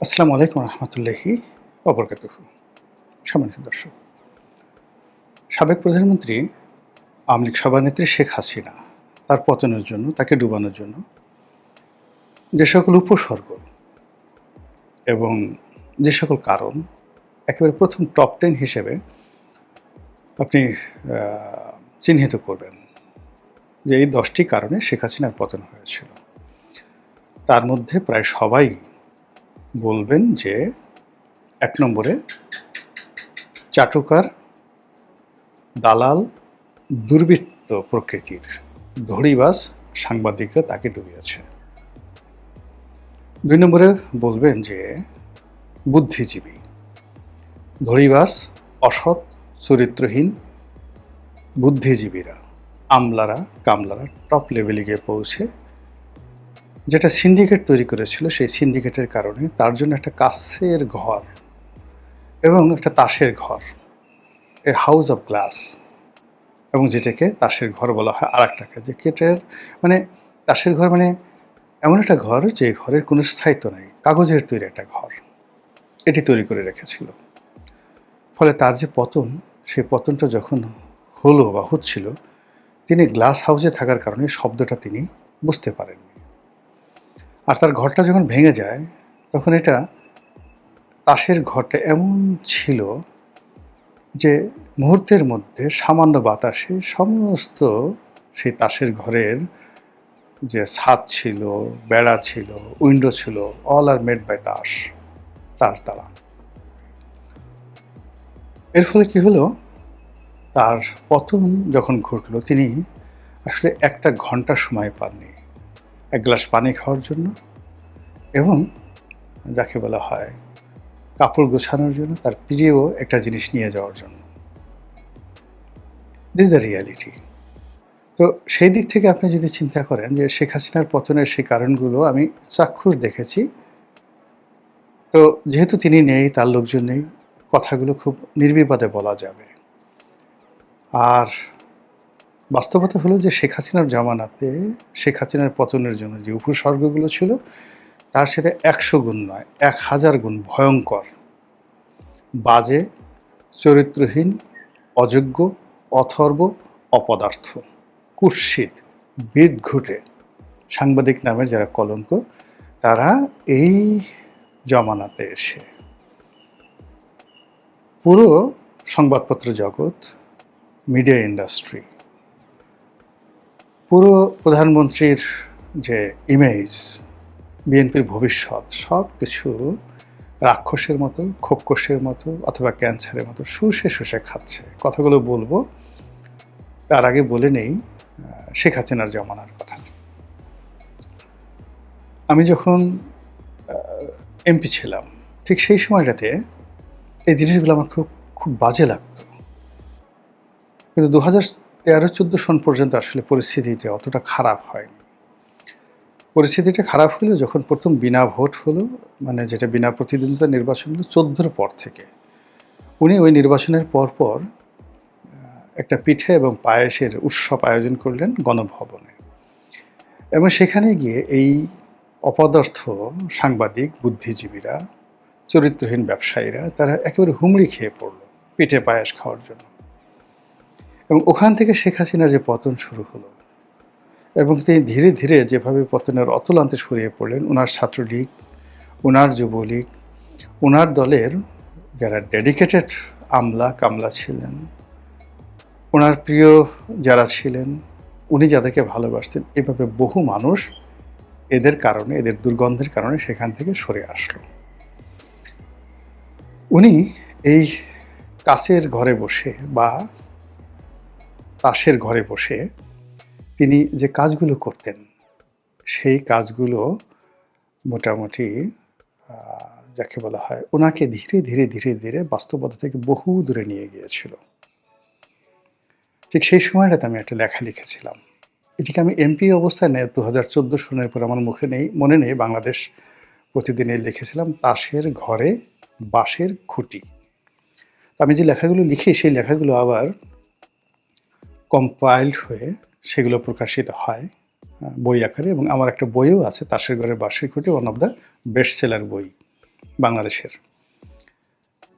আসসালামু আলাইকুম রহমতুল্লাহি ওবরকাতুহু। সম্মানিত দর্শক, সাবেক প্রধানমন্ত্রী আওয়ামী লীগ সভানেত্রী শেখ হাসিনা তার পতনের জন্য, তাকে ডুবানোর জন্য যে সকল উপসর্গ এবং যে সকল কারণ একেবারে প্রথম টপ 10 হিসেবে আপনি চিহ্নিত করবেন যে এই 10টি কারণে শেখ হাসিনার পতন হয়েছিল। তার মধ্যে প্রায় সবাই বলবেন যে ১ নম্বরে চাটুকার, দালাল, দুর্বৃত্ত প্রকৃতির ধড়িবাজ সাংবাদিকরা তাকে ডুবিয়েছে। ২ নম্বরে বলবেন যে বুদ্ধিজীবী, ধড়িবাজ, অসৎ, চরিত্রহীন বুদ্ধিজীবীরা, আমলারা, কামলারা টপ লেভেলে গিয়ে পৌঁছে যেটা সিন্ডিকেট তৈরি করেছিল, সেই সিন্ডিকেটের কারণে তার জন্য একটা কাচের ঘর এবং একটা তাসের ঘর, এ হাউস অফ গ্লাস, এবং যেটাকে তাসের ঘর বলা হয় আরেকটাকে, যে কেটের মানে তাসের ঘর মানে এমন একটা ঘর যে ঘরের কোনো স্থায়িত্ব নেই, কাগজের তৈরি একটা ঘর, এটি তৈরি করে রেখেছিল। ফলে তার যে পতন, সেই পতনটা যখন হলো বা হচ্ছিল, তিনি গ্লাস হাউসে থাকার কারণে শব্দটা তিনি বুঝতে পারেননি। আর তার ঘরটা যখন ভেঙে যায়, তখন এটা তাসের ঘরটা এমন ছিল যে মুহূর্তের মধ্যে সামান্য বাতাসে সমস্ত সেই তাসের ঘরের যে ছাদ ছিল, বেড়া ছিল, উইন্ডো ছিল, অল আর মেড বাই তাস দ্বারা। এর ফলে কি হলো, তার পতন যখন ঘটল, তিনি আসলে ১টা ঘন্টা সময় পাননি এক গ্লাস পানি খাওয়ার জন্য এবং যাকে বলা হয় কাপড় গোছানোর জন্য, তার প্রিয় একটা জিনিস নিয়ে যাওয়ার জন্য। This the reality. তো সেই দিক থেকে আপনি যদি চিন্তা করেন যে শেখ হাসিনার পতনের সেই কারণগুলো আমি চাক্ষুষ দেখেছি। তো যেহেতু তিনি নেই, তার লোকজন নেই, কথাগুলো খুব নির্বিবাদে বলা যাবে। আর বাস্তবতা হলো যে শেখ হাসিনার জামানাতে শেখ হাসিনার পতনের জন্য যে উপসর্গগুলো ছিল, তার সাথে ১০০ গুণ নয়, ১,০০০ গুণ ভয়ঙ্কর, বাজে, চরিত্রহীন, অযোগ্য, অথর্ব, অপদার্থ, কুৎসিত, বিদঘুটে সাংবাদিক নামের যারা কলঙ্ক, তারা এই জমানাতে এসে পুরো সংবাদপত্র জগৎ, মিডিয়া ইন্ডাস্ট্রি, পুরো প্রধানমন্ত্রীর যে ইমেজ, বিএনপির ভবিষ্যৎ, সব কিছু রাক্ষসের মতো, খোপকোষের মতো অথবা ক্যান্সারের মতো শুষে শুষে খাচ্ছে। কথাগুলো বলবো, তার আগে বলে নেই শেখ হাসিনার জমানার কথা। আমি যখন এমপি ছিলাম, ঠিক সেই সময়টাতে এই জিনিসগুলো আমার খুব খুব বাজে লাগতো। কিন্তু ২০১৩-১৪ সন পর্যন্ত আসলে পরিস্থিতিটা অতটা খারাপ হয়নি। পরিস্থিতিটা খারাপ হলো যখন প্রথম বিনা ভোট হলো, মানে যেটা বিনা প্রতিদ্বন্দ্বিতা নির্বাচন হলো ১৪-র পর থেকে। উনি ওই নির্বাচনের পরপর একটা পিঠে এবং পায়েসের উৎসব আয়োজন করলেন গণভবনে, এবং সেখানে গিয়ে এই অপদার্থ সাংবাদিক, বুদ্ধিজীবীরা, চরিত্রহীন ব্যবসায়ীরা তারা একেবারে হুমড়ি খেয়ে পড়ল পিঠে পায়েস খাওয়ার জন্য। এবং ওখান থেকে শেখ হাসিনার যে পতন শুরু হলো, এবং তিনি ধীরে ধীরে যেভাবে পতনের অতলান্তে সরিয়ে পড়লেন, ওনার ছাত্রলীগ, ওনার যুবলীগ, ওনার দলের যারা ডেডিকেটেড আমলা কামলা ছিলেন, ওনার প্রিয় যারা ছিলেন, উনি যাদেরকে ভালোবাসতেন, এভাবে বহু মানুষ এদের কারণে, এদের দুর্গন্ধের কারণে সেখান থেকে সরে আসলো। উনি এই কাচের ঘরে বসে বা তাসের ঘরে বসে তিনি যে কাজগুলো করতেন, সেই কাজগুলো মোটামুটি যাকে বলা হয় ওনাকে ধীরে ধীরে ধীরে ধীরে বাস্তবতা থেকে বহু দূরে নিয়ে গিয়েছিল। ঠিক সেই সময়টাতে আমি একটা লেখা লিখেছিলাম। এটিকে আমি এমপি অবস্থায় নেই, ২০১৪ সনের পর আমার মুখে নেই, মনে নেই, বাংলাদেশ প্রতিদিনে লিখেছিলাম তাসের ঘরে বাঁশের খুঁটি। আমি যে লেখাগুলো লিখি, সেই লেখাগুলো আবার কম্পাইলড হয়ে সেগুলো প্রকাশিত হয় বই আকারে, এবং আমার একটা বইও আছে, তাসের ঘরে বাঁশের খুঁটি, one of the best seller বই। বাংলাদেশের।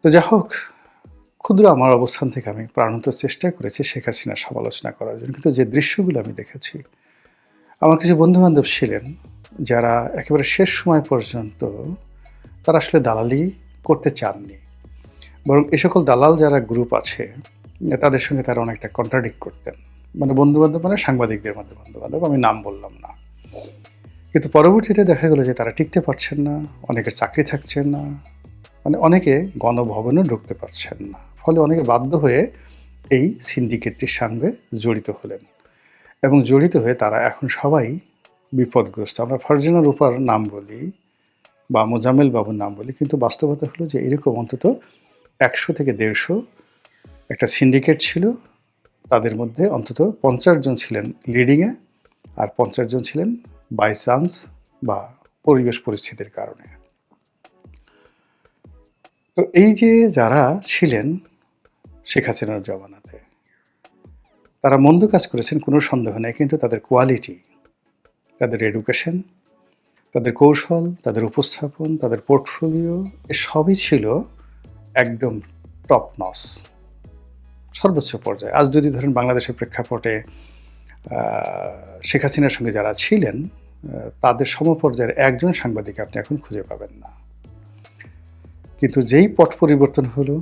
তো যাই হোক, ক্ষুদ্র আমার অবস্থান থেকে আমি প্রাণান্ত চেষ্টা করেছি শেখ হাসিনার সমালোচনা করার জন্য, কিন্তু যে দৃশ্যগুলো আমি দেখেছি, আমার কিছু বন্ধুবান্ধব ছিলেন যারা একেবারে শেষ সময় পর্যন্ত তারা আসলে দালালি করতে চাননি, বরং এ সকল দালাল যারা গ্রুপ আছে তাদের সঙ্গে তারা অনেকটা কন্ট্রাডিক্ট করতেন। মানে বন্ধুবান্ধব মানে সাংবাদিকদের মধ্যে বন্ধুবান্ধব, আমি নাম বললাম না। কিন্তু পরবর্তীতে দেখা গেল যে তারা টিকতে পারছেন না, অনেকের চাকরি থাকছেন না, মানে অনেকে গণভবনেও ঢুকতে পারছেন না, ফলে অনেকে বাধ্য হয়ে এই সিন্ডিকেটটির সঙ্গে জড়িত হলেন এবং জড়িত হয়ে তারা এখন সবাই বিপদগ্রস্ত। আমরা ফারজানা রূপার নাম বলি বা মোজাম্মেল বাবুর নাম বলি, কিন্তু বাস্তবতা হলো যে এরকম অন্তত 100 থেকে 150 একটা সিন্ডিকেট ছিল। তাদের মধ্যে অন্তত 50 জন ছিলেন লিডিংয়ে, আর 50 জন ছিলেন বাই চান্স বা পরিবেশ পরিস্থিতির কারণে। তো এই যে যারা ছিলেন শেখ হাসিনার জমানাতে, তারা মন্দ কাজ করেছেন কোনো সন্দেহ নেই, কিন্তু তাদের কোয়ালিটি, তাদের এডুকেশন, তাদের কৌশল, তাদের উপস্থাপন, তাদের পোর্টফোলিও, সবই ছিল একদম টপ নস, সর্বোচ্চ পর্যায়ে। আজ যদি ধরেন বাংলাদেশের প্রেক্ষাপটে শেখ হাসিনার সঙ্গে যারা ছিলেন তাদের সমপর্যায়ের একজন সাংবাদিক আপনি এখন খুঁজে পাবেন না। কিন্তু যেই পট পরিবর্তন হলো,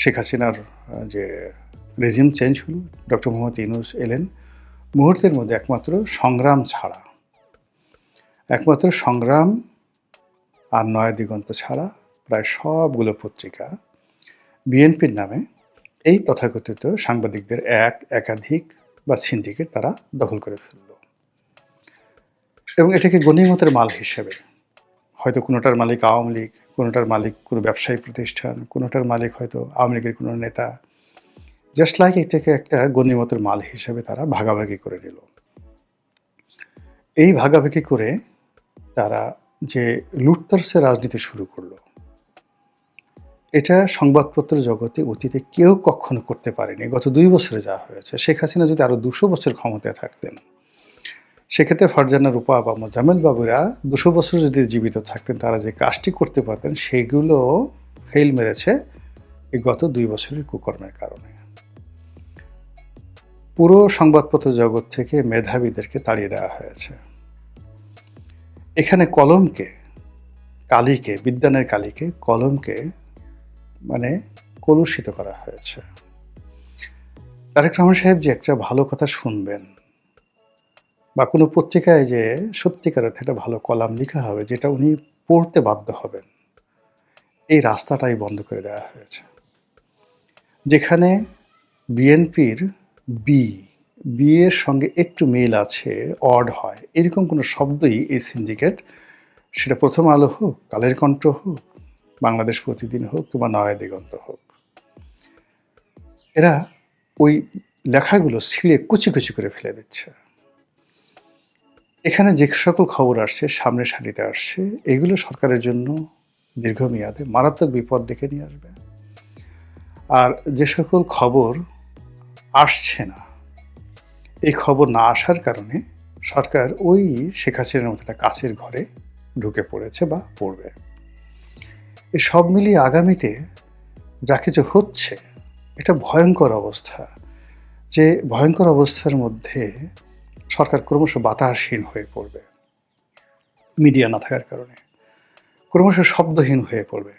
শেখ হাসিনার যে রেজিম চেঞ্জ হলো, ডক্টর মোহাম্মদ ইউনূস এলেন, মুহূর্তের মধ্যে একমাত্র সংগ্রাম ছাড়া, একমাত্র সংগ্রাম আর নয়া দিগন্ত ছাড়া প্রায় সবগুলো পত্রিকা বিএনপির নামে এই তথাকথিত সাংবাদিকদের একাধিক বা সিন্ডিকেট তারা দখল করে ফেলল। এবং এটাকে গণিমতের মাল হিসেবে, হয়তো কোনোটার মালিক আওয়ামী লীগ, কোনোটার মালিক কোনো ব্যবসায়ী প্রতিষ্ঠান, কোনোটার মালিক হয়তো আওয়ামী লীগের কোনো নেতা, জাস্ট লাইক এটাকে একটা গণিমতের মাল হিসেবে তারা ভাগাভাগি করে নিল। এই ভাগাভাগি করে তারা যে লুটতরাসের রাজনীতি শুরু করলো, এটা সংবাদপত্র জগতে অতীতে কেউ কখনো করতে পারেনি। গত 2 বছরে যা হয়েছে, শেখ হাসিনা যদি আরও 200 বছর ক্ষমতায় থাকতেন, সেক্ষেত্রে ফারজানা রূপা বা মোজাম্মেল বাবুরা 200 বছর যদি জীবিত থাকতেন, তারা যে কাজটি করতে পারতেন সেগুলো ফেল মেরেছে এই গত 2 বছরের কুকর্মের কারণে। পুরো সংবাদপত্র জগৎ থেকে মেধাবীদেরকে তাড়িয়ে দেওয়া হয়েছে। এখানে কলমকে, কালিকে, বিজ্ঞানের কালিকে, কলমকে মানে কলুষিত করা হয়েছে। তারেক রহমান সাহেব যে একটা ভালো কথা শুনবেন বা কোনো পত্রিকায় যে সত্যিকার অর্থে একটা ভালো কলাম লেখা হবে যেটা উনি পড়তে বাধ্য হবেন, এই রাস্তাটাই বন্ধ করে দেওয়া হয়েছে। যেখানে বিএনপির বি এর সঙ্গে একটু মিল আছে, অড হয়, এরকম কোনো শব্দই এই সিন্ডিকেট, সেটা প্রথম আলো হোক, কালের কণ্ঠ হোক, বাংলাদেশ প্রতিদিন হোক কিংবা নয়া দিগন্ত হোক, এরা ওই লেখাগুলো ছিঁড়ে কুচি কুচি করে ফেলে দিচ্ছে। এখানে যে সকল খবর আসছে, সামনের সারিতে আসছে, এগুলো সরকারের জন্য দীর্ঘমেয়াদে মারাত্মক বিপদ ডেকে নিয়ে আসবে। আর যে সকল খবর আসছে না, এই খবর না আসার কারণে সরকার ওই শেখ হাসিনার মতো একটা কাছের ঘরে ঢুকে পড়েছে বা পড়বে। এই সব মিলিয়ে আগামীতে যা কিছু হচ্ছে, এটা ভয়ঙ্কর অবস্থা। যে ভয়ঙ্কর অবস্থার মধ্যে সরকার ক্রমশ বাতাসহীন হয়ে পড়বে, মিডিয়া না থাকার কারণে ক্রমশ শব্দহীন হয়ে পড়বে।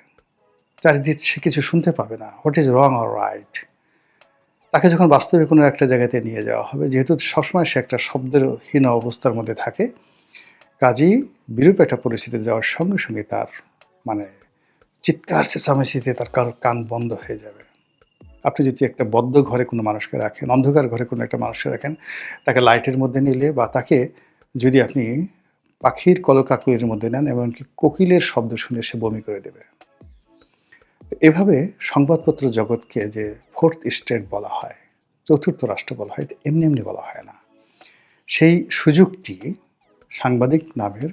চারিদিক সে কিছু শুনতে পাবে না, হোয়াট ইজ রং আর রাইট। তাকে যখন বাস্তবে কোনো একটা জায়গাতে নিয়ে যাওয়া হবে, যেহেতু সবসময় সে একটা শব্দহীন অবস্থার মধ্যে থাকে, কাজেই বিরূপ একটা পরিস্থিতিতে যাওয়ার সঙ্গে সঙ্গে তার মানে চিৎকার চেঁচামেচিতে তার কান বন্ধ হয়ে যাবে। আপনি যদি একটা বদ্ধ ঘরে কোনো মানুষকে রাখেন, অন্ধকার ঘরে কোনো একটা মানুষকে রাখেন, তাকে লাইটের মধ্যে নিলে বা তাকে যদি আপনি পাখির কলকাকলির মধ্যে নেন, এমনকি কোকিলের শব্দ শুনে সে বমি করে দেবে। এভাবে সংবাদপত্র জগৎকে যে ফোর্থ স্টেট বলা হয়, চতুর্থ রাষ্ট্র বলা হয়, এটা এমনি এমনি বলা হয় না। সেই সুযোগটি সাংবাদিক নামের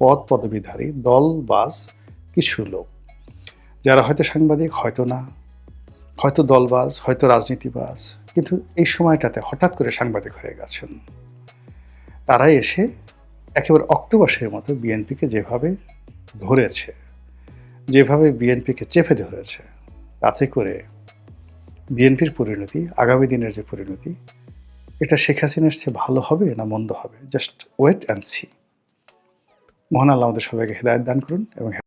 পদ পদবীধারী দলবাজ কিছু লোক, যারা হয়তো সাংবাদিক, হয়তো না, হয়তো দলবাজ, হয়তো রাজনীতিবাজ, কিন্তু এই সময়টাতে হঠাৎ করে সাংবাদিক হয়ে গেছেন, তারাই এসে একেবারে অক্টোপাসের মতো বিএনপিকে যেভাবে ধরেছে, যেভাবে বিএনপিকে চেপে ধরেছে, তাতে করে বিএনপির পরিণতি, আগামী দিনের যে পরিণতি, এটা শেখ হাসিনার চেয়ে ভালো হবে না মন্দ হবে, জাস্ট ওয়েট অ্যান্ড সি। মহান আল্লাহ আমাদের সবাইকে হেদায়েত দান করুন এবং